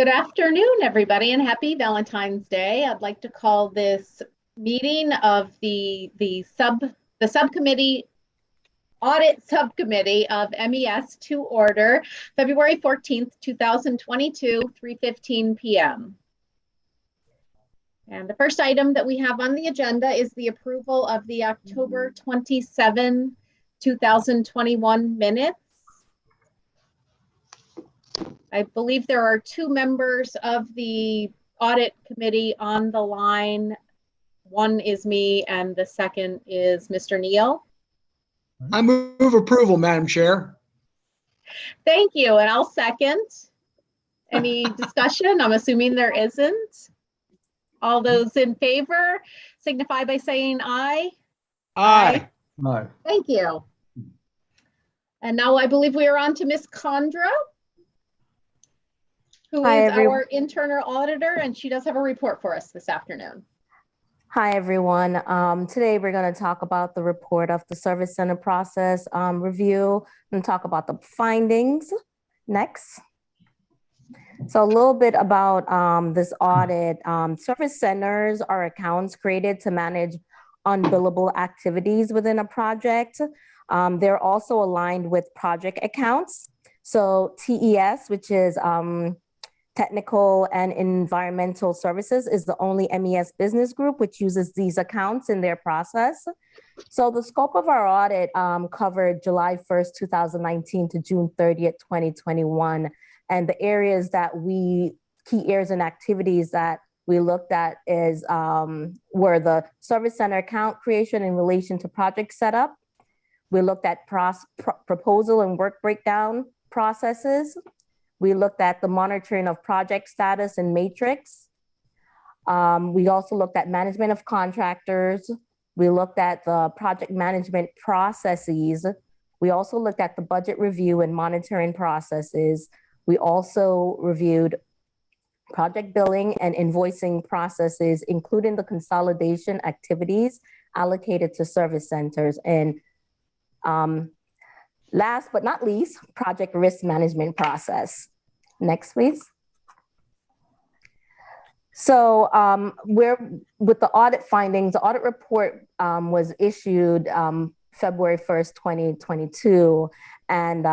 Good afternoon, everybody, and happy Valentine's Day. I'd like to call this meeting of the subcommittee audit subcommittee of MES to order February 14th, 2022, 3:15 p.m. And the first item that we have on the agenda is the approval of the October 27, 2021 minutes. I believe there are two members of the audit committee on the line. One is me and the second is Mr. Neal. I move approval, Madam Chair. Thank you, and I'll second. Any discussion? I'm assuming there isn't. All those in favor signify by saying aye. Aye. Aye. Thank you. And now I believe we are on to Ms. Condra, who is our internal auditor, and she does have a report for us this afternoon. Hi, everyone. Today we're going to talk about the report of the service center process review and talk about the findings next. So a little bit about this audit. Service centers are accounts created to manage unbillable activities within a project. They're also aligned with project accounts. So TES, which is Technical and Environmental Services, is the only MES business group which uses these accounts in their process. So the scope of our audit covered July 1st, 2019 to June 30th, 2021. And the areas that key areas and activities that we looked at were the service center account creation in relation to project setup. We looked at proposal and work breakdown processes. We looked at the monitoring of project status and matrix. We also looked at management of contractors. We looked at the project management processes. We also looked at the budget review and monitoring processes. We also reviewed project billing and invoicing processes, including the consolidation activities allocated to service centers. And last but not least, project risk management process. Next, please. So with the audit findings, the audit report was issued February 1st, 2022. And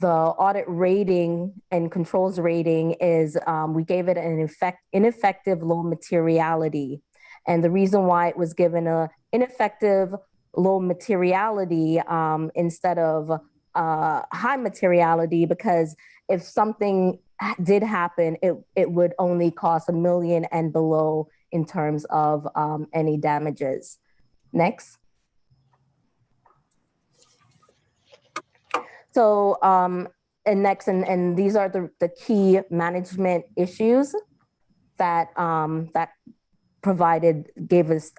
the audit rating and controls rating is, we gave it an ineffective low materiality. And the reason why it was given an ineffective low materiality instead of high materiality, because if something did happen, it would only cost $1 million and below in terms of any damages. Next. So, and next, and these are the key management issues that gave us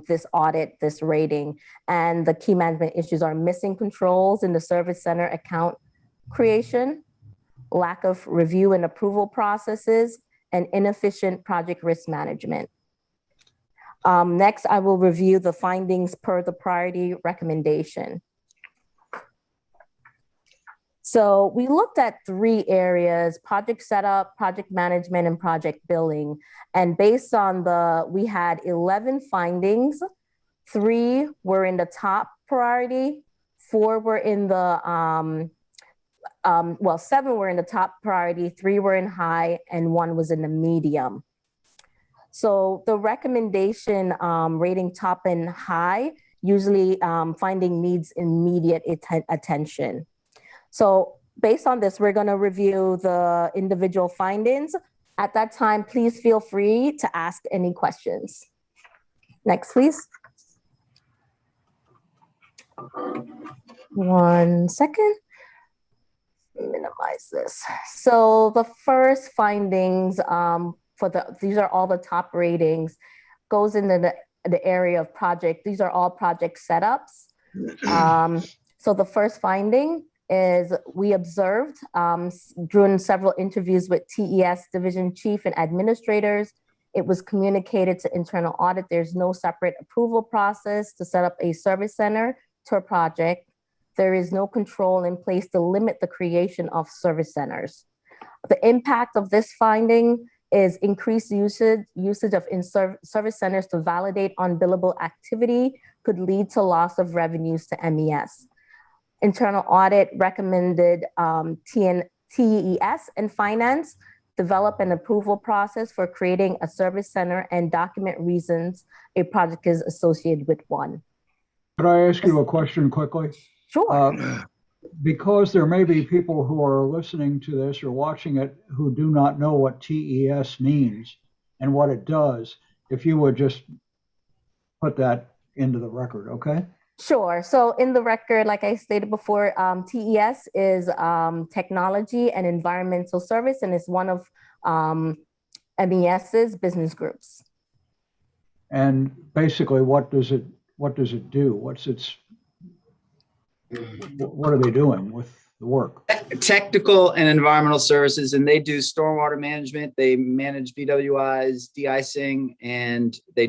this audit, this rating. And the key management issues are missing controls in the service center account creation, lack of review and approval processes, and inefficient project risk management. Next, I will review the findings per the priority recommendation. So we looked at 3 areas: project setup, project management, and project billing. And based on we had 11 findings. 3 were in the top priority, 4 were in the, 7 were in the top priority, 3 were in high, and 1 was in the medium. So the recommendation rating top and high, usually finding needs immediate attention. So based on this, we're going to review the individual findings. At that time, please feel free to ask any questions. Next, please. 1 second. Minimize this. So the first findings these are all the top ratings, goes into the area of project. These are all project setups. So the first finding is we observed during several interviews with TES division chief and administrators, it was communicated to internal audit there's no separate approval process to set up a service center to a project. There is no control in place to limit the creation of service centers. The impact of this finding is increased usage of service centers to validate unbillable activity could lead to loss of revenues to MES. Internal audit recommended TES and finance develop an approval process for creating a service center and document reasons a project is associated with one. Could I ask you a question quickly? Sure. Because there may be people who are listening to this or watching it who do not know what TES means and what it does, if you would just put that into the record, okay? Sure. So in the record, like I stated before, TES is technology and environmental service, and it's one of MES's business groups. And basically, what does it do? What are they doing with the work? Technical and environmental services, and they do stormwater management. They manage BWIs, de-icing, and they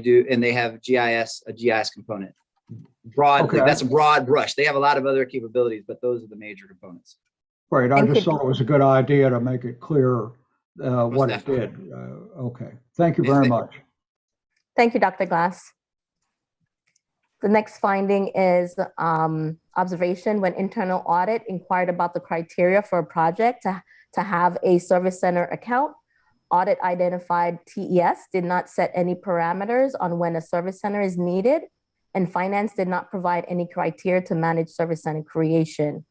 have GIS, a GIS component. Broadly, Okay. That's a broad brush. They have a lot of other capabilities, but those are the major components. Right. I just thought it was a good idea to make it clear what it did. Okay. Thank you very much. Thank you, Dr. Glass. The next finding is observation when internal audit inquired about the criteria for a project to have a service center account. Audit identified TES did not set any parameters on when a service center is needed, and finance did not provide any criteria to manage service center creation.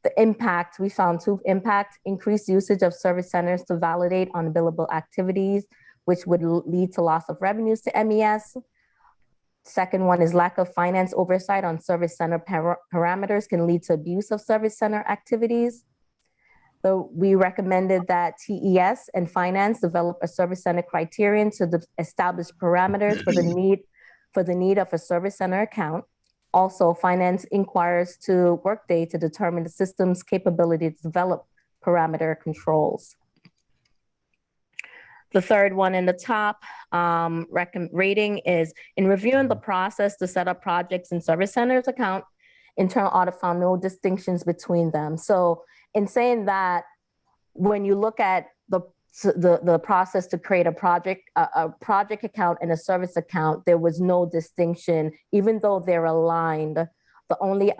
The impact, we found two impacts: increased usage of service centers to validate unbillable activities, which would lead to loss of revenues to MES. Second one is lack of finance oversight on service center parameters can lead to abuse of service center activities. So we recommended that TES and finance develop a service center criterion to establish parameters for the need of a service center account. Also, finance inquires to Workday to determine the system's capability to develop parameter controls. The third one in the top rating is in reviewing the process to set up projects in service centers account, internal audit found no distinctions between them. So in saying that, when you look at the process to create a project account and a service account, there was no distinction, even though they're aligned. The only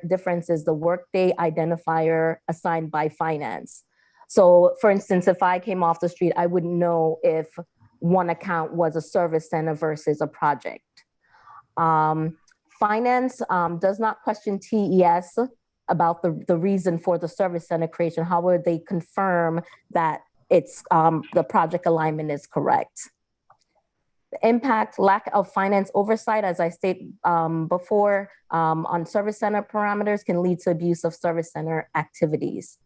difference is the Workday identifier assigned by finance. So for instance, if I came off the street, I wouldn't know if one account was a service center versus a project. Finance does not question TES about the reason for the service center creation. However, they confirm that it's the project alignment is correct. The impact, lack of finance oversight, as I stated before, on service center parameters can lead to abuse of service center activities.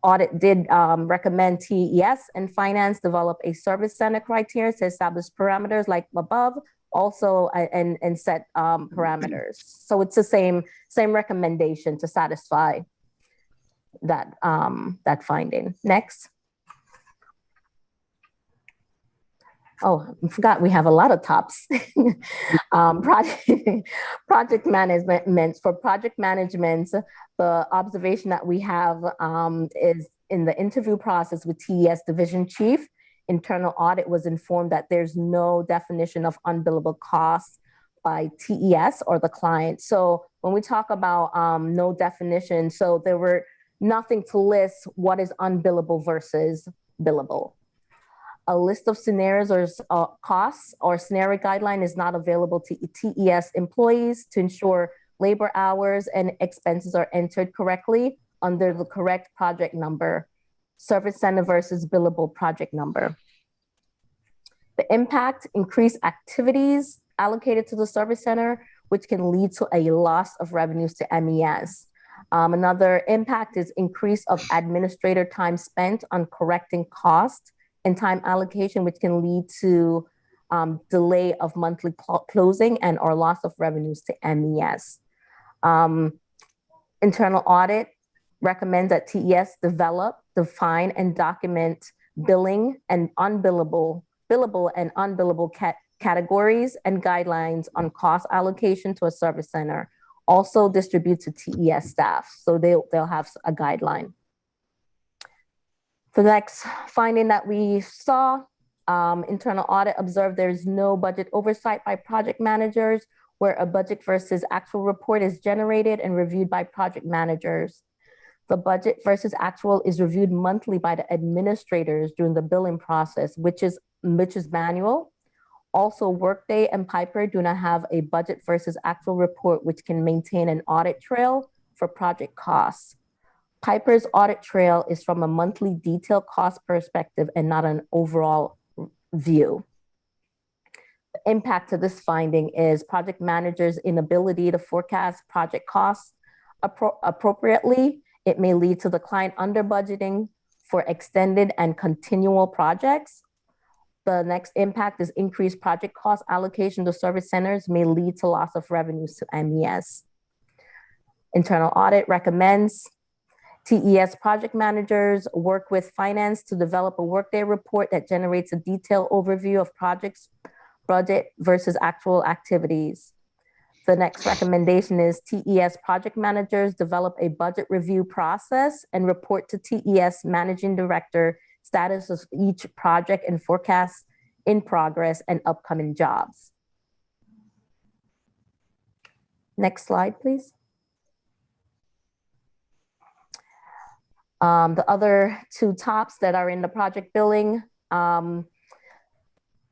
Audit did recommend TES and finance develop a service center criteria to establish parameters like above, also and set parameters. So it's the same recommendation to satisfy that that finding. Next. Oh, I forgot we have a lot of tops. Project management. For project management, the observation that we have is in the interview process with TES division chief, internal audit was informed that there's no definition of unbillable costs by TES or the client. So when we talk about no definition, so there were nothing to list what is unbillable versus billable. A list of scenarios or costs or scenario guideline is not available to TES employees to ensure labor hours and expenses are entered correctly under the correct project number, service center versus billable project number. The impact, increased activities allocated to the service center, which can lead to a loss of revenues to MES. Another impact is increase of administrator time spent on correcting costs and time allocation, which can lead to delay of monthly closing and or loss of revenues to MES. Internal audit recommends that TES develop, define, and document billable and unbillable categories and guidelines on cost allocation to a service center. Also distribute to TES staff, so they'll have a guideline. The next finding that we saw, internal audit observed there's no budget oversight by project managers, where a budget versus actual report is generated and reviewed by project managers. The budget versus actual is reviewed monthly by the administrators during the billing process, which is manual. Also, Workday and Piper do not have a budget versus actual report, which can maintain an audit trail for project costs. Piper's audit trail is from a monthly detailed cost perspective and not an overall view. The impact of this finding is project managers' inability to forecast project costs appropriately. It may lead to the client under budgeting for extended and continual projects. The next impact is increased project cost allocation to service centers may lead to loss of revenues to MES. Internal audit recommends TES project managers work with finance to develop a Workday report that generates a detailed overview of projects, budget versus actual activities. The next recommendation is TES project managers develop a budget review process and report to TES managing director status of each project and forecasts in progress and upcoming jobs. Next slide, please. The other two tops that are in the project billing,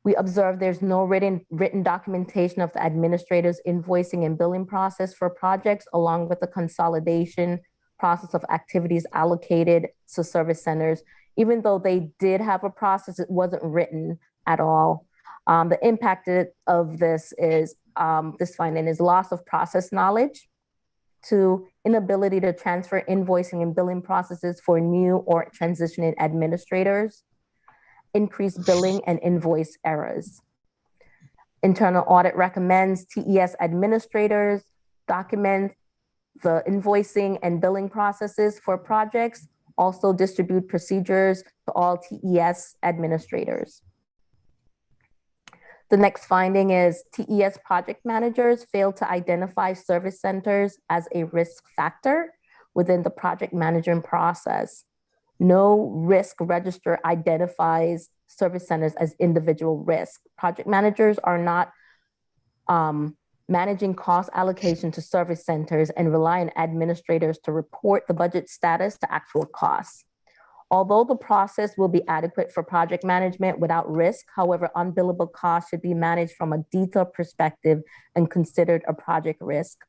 we observe there's no written documentation of the administrator's invoicing and billing process for projects, along with the consolidation process of activities allocated to service centers. Even though they did have a process, it wasn't written at all. The impact of this is, this finding is loss of process knowledge, to inability to transfer invoicing and billing processes for new or transitioning administrators, increased billing and invoice errors. Internal audit recommends TES administrators document the invoicing and billing processes for projects, also distribute procedures to all TES administrators. The next finding is TES project managers fail to identify service centers as a risk factor within the project management process. No risk register identifies service centers as individual risk. Project managers are not managing cost allocation to service centers and rely on administrators to report the budget status to actual costs. Although the process will be adequate for project management without risk, however, unbillable costs should be managed from a detailed perspective and considered a project risk.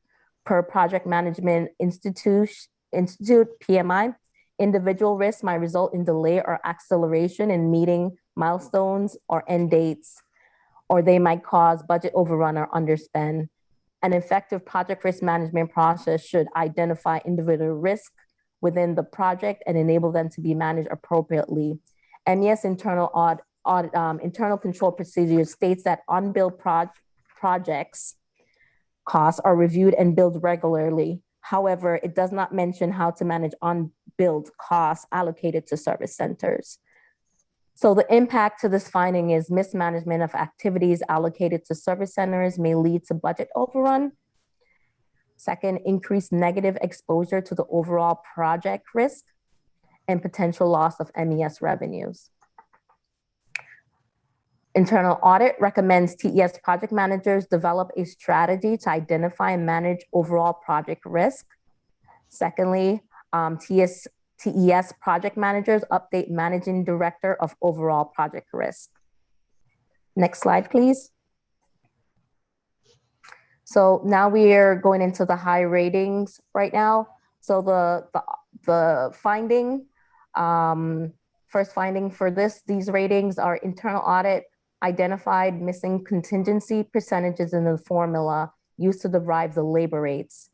Per Project Management Institute PMI, individual risks might result in delay or acceleration in meeting milestones or end dates, or they might cause budget overrun or underspend. An effective project risk management process should identify individual risk within the project and enable them to be managed appropriately. MES internal internal control procedure states that unbilled projects costs are reviewed and billed regularly. However, it does not mention how to manage unbilled costs allocated to service centers. So the impact to this finding is mismanagement of activities allocated to service centers may lead to budget overrun. Second, increased negative exposure to the overall project risk and potential loss of MES revenues. Internal audit recommends TES project managers develop a strategy to identify and manage overall project risk. Secondly, TES project managers update managing director of overall project risk. Next slide, please. So now we are going into the high ratings right now. So the finding, first finding for these ratings are internal audit identified missing contingency percentages in the formula used to derive the labor rates.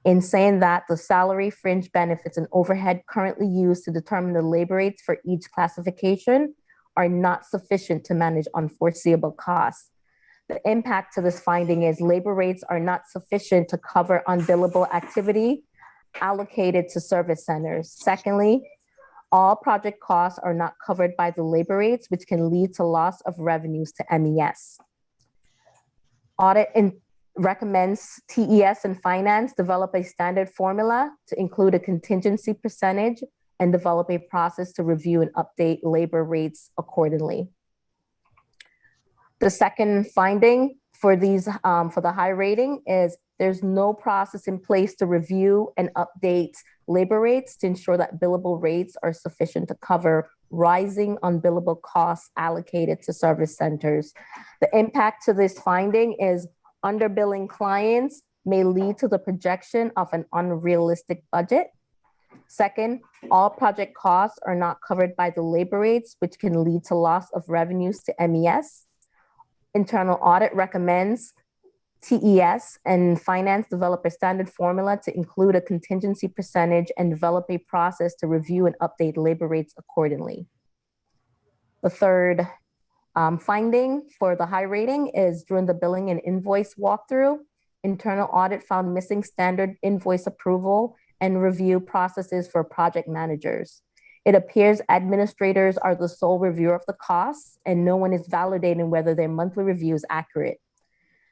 In saying that, the salary, fringe benefits, and overhead currently used to determine the labor rates for each classification are not sufficient to manage unforeseeable costs. The impact to this finding is labor rates are not sufficient to cover unbillable activity allocated to service centers. Secondly, all project costs are not covered by the labor rates, which can lead to loss of revenues to MES. Audit recommends TES and finance develop a standard formula to include a contingency percentage and develop a process to review and update labor rates accordingly. The second finding for these, for the high rating is there's no process in place to review and update labor rates to ensure that billable rates are sufficient to cover rising unbillable costs allocated to service centers. The impact to this finding is underbilling clients may lead to the projection of an unrealistic budget. Second, all project costs are not covered by the labor rates, which can lead to loss of revenues to MES. Internal audit recommends TES and finance develop a standard formula to include a contingency percentage and develop a process to review and update labor rates accordingly. The third finding for the high rating is during the billing and invoice walkthrough, internal audit found missing standard invoice approval and review processes for project managers. It appears administrators are the sole reviewer of the costs and no one is validating whether their monthly review is accurate.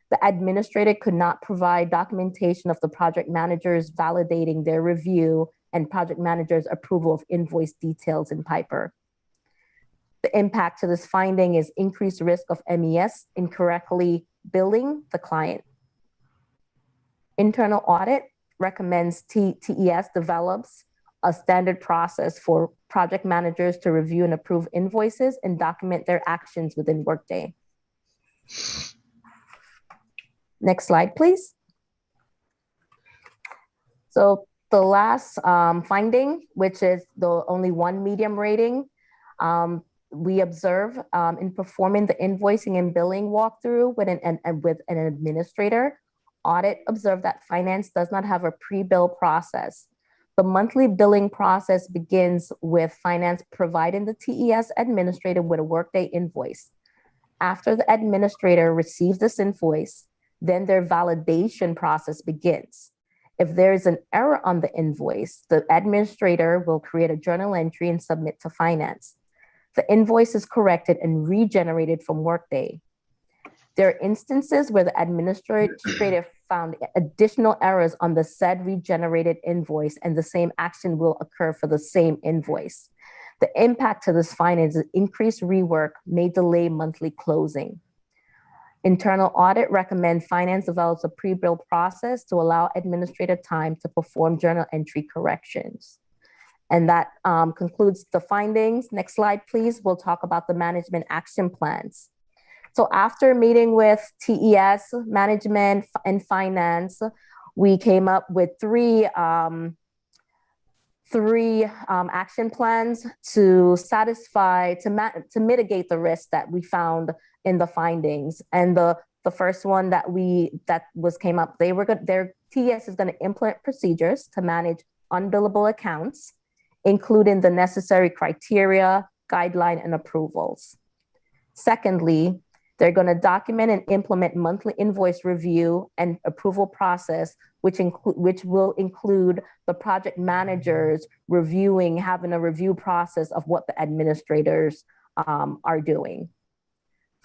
The administrator could not provide documentation of the project managers validating their review and project managers' approval of invoice details in Piper. The impact to this finding is increased risk of MES incorrectly billing the client. Internal audit recommends TES develops a standard process for project managers to review and approve invoices and document their actions within Workday. Next slide, please. So the last finding, which is the only one medium rating, we observe in performing the invoicing and billing walkthrough with an administrator, audit observed that finance does not have a pre-bill process. The monthly billing process begins with finance providing the TES administrator with a Workday invoice. After the administrator receives this invoice, then their validation process begins. If there is an error on the invoice, the administrator will create a journal entry and submit to finance. The invoice is corrected and regenerated from Workday. There are instances where the administrator found additional errors on the said regenerated invoice and the same action will occur for the same invoice. The impact to this finding is increased rework may delay monthly closing. Internal audit recommend finance develops a pre-bill process to allow administrator time to perform journal entry corrections. And that concludes the findings. Next slide, please. We'll talk about the management action plans. So after meeting with TES, management, and finance, we came up with three action plans to satisfy, to mitigate the risk that we found in the findings. And the first one that came up, their TES is going to implement procedures to manage unbillable accounts, including the necessary criteria, guideline, and approvals. Secondly, they're going to document and implement monthly invoice review and approval process, which will include the project managers having a review process of what the administrators are doing.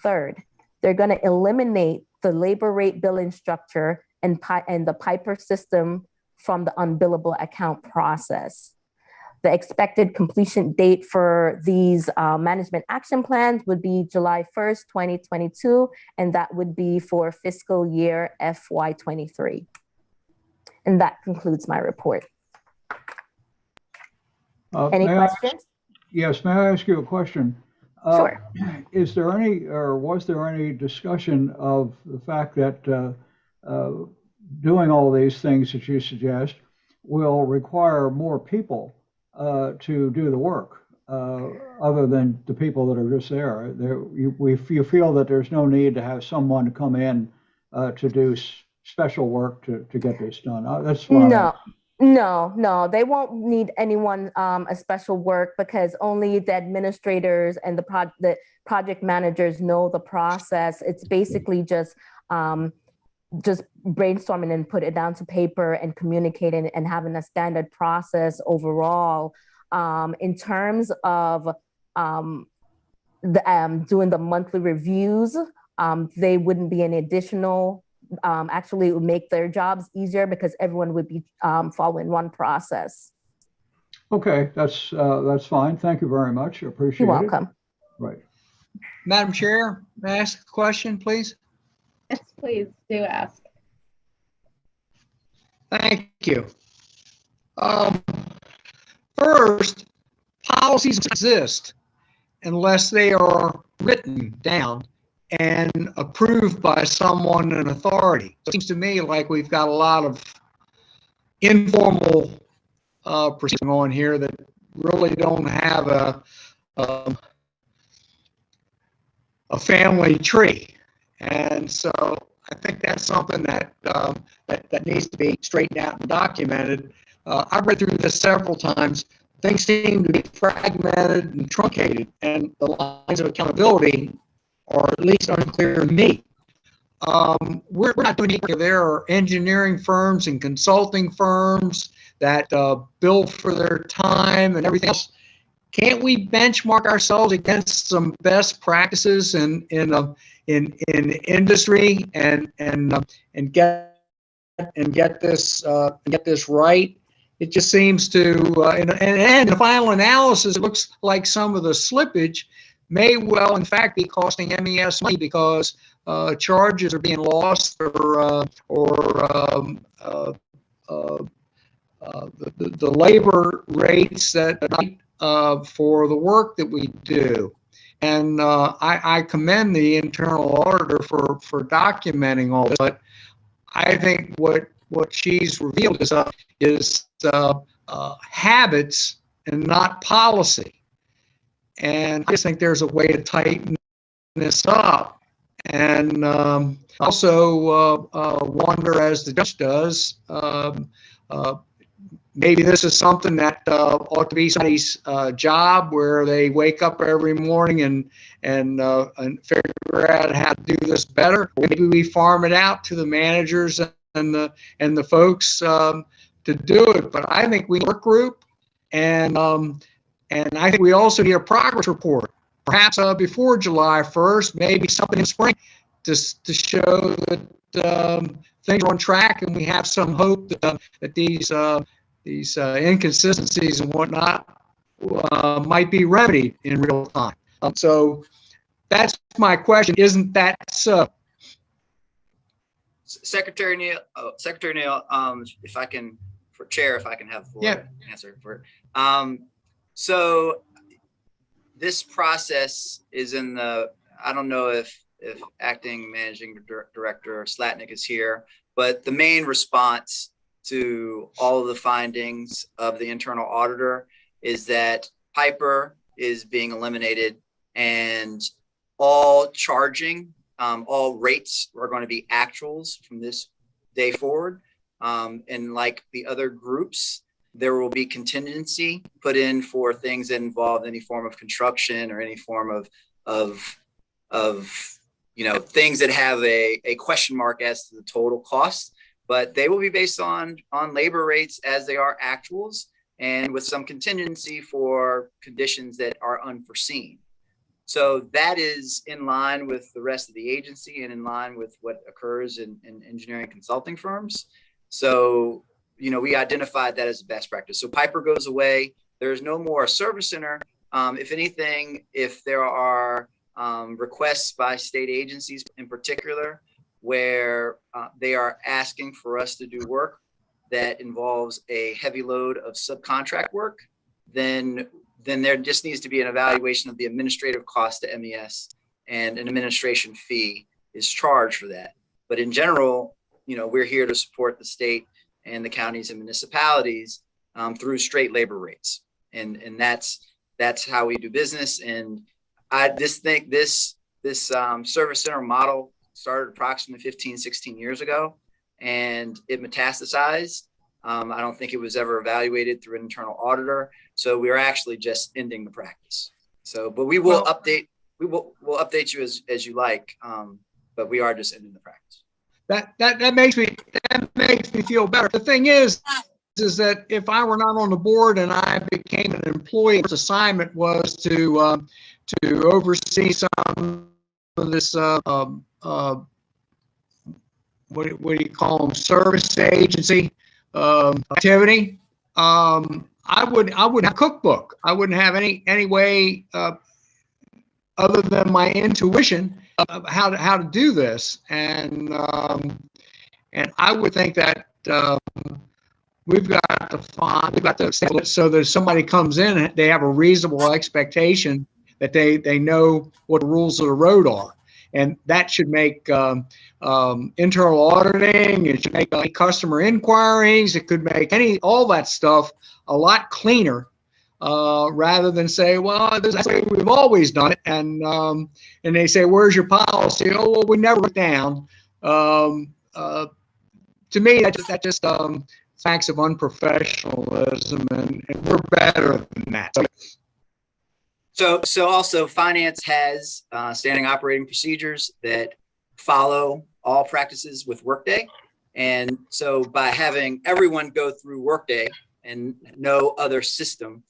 Third, they're going to eliminate the labor rate billing structure and the Piper system from the unbillable account process. The expected completion date for these management action plans would be July 1st, 2022, and that would be for fiscal year FY23. And that concludes my report. Any questions? Yes, may I ask you a question? Sure. Is there any, or was there any discussion of the fact that doing all these things that you suggest will require more people to do the work, other than the people that are just there? You feel that there's no need to have someone to come in to do special work to get this done? That's what No, they won't need anyone a special work because only the administrators and the project managers know the process. It's basically just brainstorming and put it down to paper and communicating and having a standard process overall. In terms of doing the monthly reviews, they wouldn't be an additional, actually it would make their jobs easier because everyone would be following one process. Okay, that's fine. Thank you very much. Appreciate You're it. welcome. Right. Madam Chair, may I ask a question, please? Yes, please do ask. Thank you. First, policies exist unless they are written down and approved by someone in authority. It seems to me like we've got a lot of informal proceeding on here that really don't have a family tree. And so I think that's something that that needs to be straightened out and documented. I've read through this several times. Things seem to be fragmented and truncated, and the lines of accountability are at least unclear to me. We're not doing anything. There are engineering firms and consulting firms that bill for their time and everything else. Can't we benchmark ourselves against some best practices in industry and get this right? It just seems to and in the final analysis, it looks like some of the slippage may well, in fact, be costing MES money because charges are being lost or the labor rates that for the work that we do. And I commend the internal auditor for documenting all this, but I think what she's revealed is habits and not policy. And I just think there's a way to tighten this up. And also wonder, as the judge does, maybe this is something that ought to be somebody's job, where they wake up every morning and figure out how to do this better. Maybe we farm it out to the managers and the folks to do it. But I think we need a work group, and I think we also need a progress report, perhaps before July 1st, maybe something in spring, to show that things are on track and we have some hope that these inconsistencies and whatnot might be remedied in real time. So that's my question. Isn't that so? Secretary Neal, if I can, for chair, if I can have the answer for it. So this process is in the, I don't know if acting managing director Slatnick is here, but the main response to all of the findings of the internal auditor is that Piper is being eliminated, and all charging, all rates are going to be actuals from this day forward. And like the other groups, there will be contingency put in for things that involve any form of construction or any form of things that have a question mark as to the total cost. But they will be based on labor rates as they are actuals, and with some contingency for conditions that are unforeseen. So that is in line with the rest of the agency and in line with what occurs in engineering consulting firms. So, we identified that as a best practice. So Piper goes away. There's no more service center. If anything, if there are requests by state agencies in particular, where they are asking for us to do work that involves a heavy load of subcontract work, then there just needs to be an evaluation of the administrative cost to MES, and an administration fee is charged for that. But in general, we're here to support the state and the counties and municipalities through straight labor rates, and that's how we do business. And I just think this service center model started approximately 15, 16 years ago, and it metastasized. I don't think it was ever evaluated through an internal auditor. So we are actually just ending the practice. So, but we will update, we'll update you as you like. But we are just ending the practice. That makes me feel better. The thing is that if I were not on the board and I became an employee, its assignment was to oversee some of this what do you call them, service agency activity. I would have a cookbook. I wouldn't have any way other than my intuition of how to do this. And I would think that we've got to settle it so that if somebody comes in, they have a reasonable expectation that they know what the rules of the road are. And that should make internal auditing, it should make customer inquiries, it could make all that stuff a lot cleaner, rather than say, well, that's the way we've always done it. And they say, where's your policy? Oh, well, we never wrote down. To me, that just acts of unprofessionalism, and we're better than that. So also finance has standing operating procedures that follow all practices with Workday. And so by having everyone go through Workday and no other system,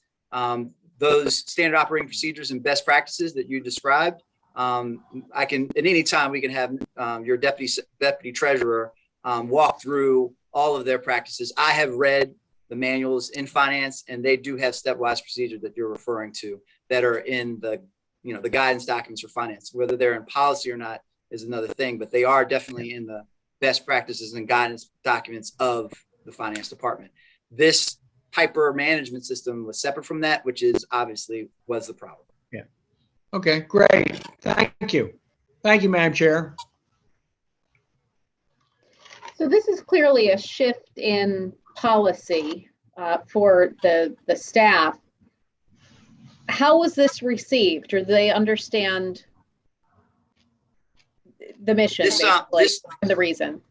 those standard operating procedures and best practices that you described, I can, at any time, we can have your deputy treasurer walk through all of their practices. I have read the manuals in finance, and they do have stepwise procedures that you're referring to that are in the guidance documents for finance. Whether they're in policy or not is another thing, but they are definitely in the best practices and guidance documents of the finance department. This hyper management system was separate from that, which is obviously was the problem. Yeah. Okay, great. Thank you. Thank you, Madam Chair. So this is clearly a shift in policy for the staff. How was this received, or do they understand the mission and the reason?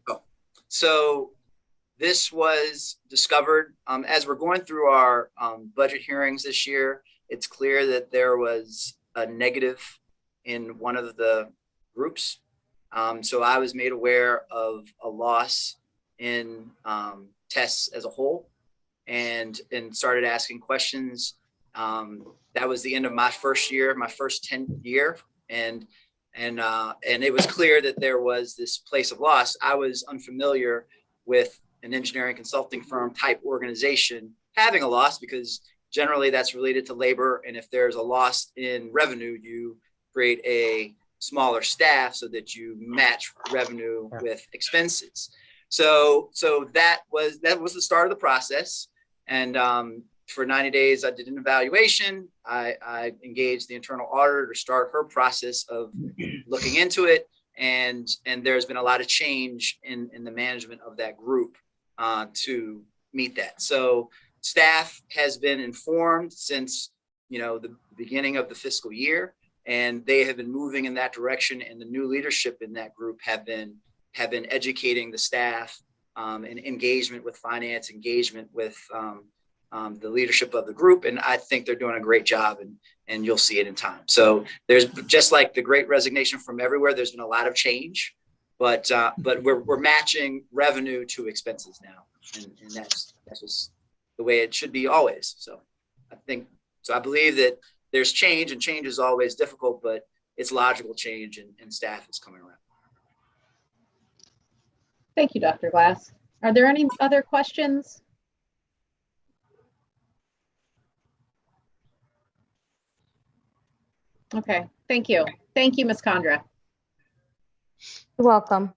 So this was discovered as we're going through our budget hearings this year. It's clear that there was a negative in one of the groups. So I was made aware of a loss in tests as a whole, and started asking questions. That was the end of my first year, my first 10th year, and it was clear that there was this place of loss. I was unfamiliar with an engineering consulting firm type organization having a loss, because generally that's related to labor, and if there's a loss in revenue, you create a smaller staff so that you match revenue with expenses. So that was the start of the process. And for 90 days, I did an evaluation. I engaged the internal auditor to start her process of looking into it. And there's been a lot of change in the management of that group to meet that. So staff has been informed since the beginning of the fiscal year, and they have been moving in that direction. And the new leadership in that group have been educating the staff and engagement with finance, engagement with the leadership of the group. And I think they're doing a great job, and you'll see it in time. So there's, just like the great resignation from everywhere, there's been a lot of change, but we're matching revenue to expenses now. And that's just the way it should be always. So I believe that there's change, and change is always difficult, but it's logical change, and staff is coming around. Thank you, Dr. Glass. Are there any other questions? Okay, thank you. Thank you, Ms. Condra. You're welcome.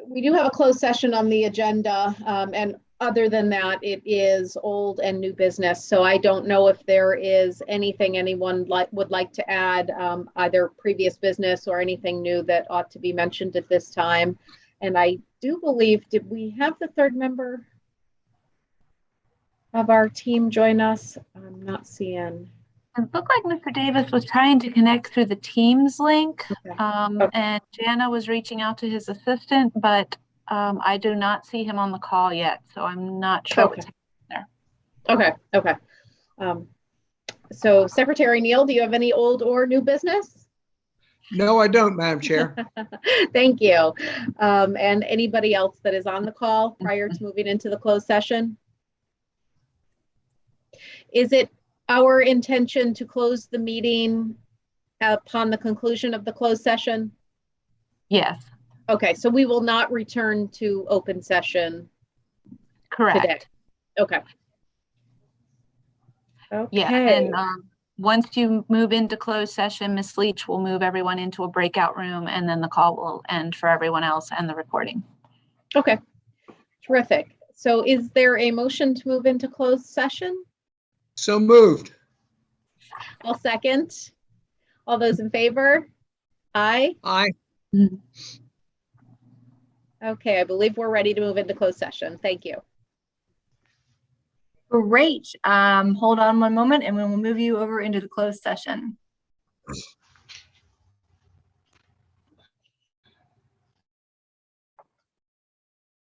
We do have a closed session on the agenda, and other than that, it is old and new business. So I don't know if there is anything anyone would like to add, either previous business or anything new that ought to be mentioned at this time. And I do believe, did we have the third member of our team join us? I'm not seeing. It looked like Mr. Davis was trying to connect through the Teams link, Okay. and Jana was reaching out to his assistant, but I do not see him on the call yet, so I'm not sure what's happening there. Okay. So Secretary Neal, do you have any old or new business? No, I don't, Madam Chair. Thank you. And anybody else that is on the call prior to moving into the closed session? Is it our intention to close the meeting upon the conclusion of the closed session? Yes. Okay, so we will not return to open session Correct. today. Okay. Yeah, Okay. and once you move into closed session, Ms. Leach will move everyone into a breakout room, and then the call will end for everyone else and the recording. Okay. Terrific. So is there a motion to move into closed session? So moved. I'll second. All those in favor? Aye. Aye. Okay, I believe we're ready to move into closed session. Thank you. Great. Hold on one moment and we will move you over into the closed session.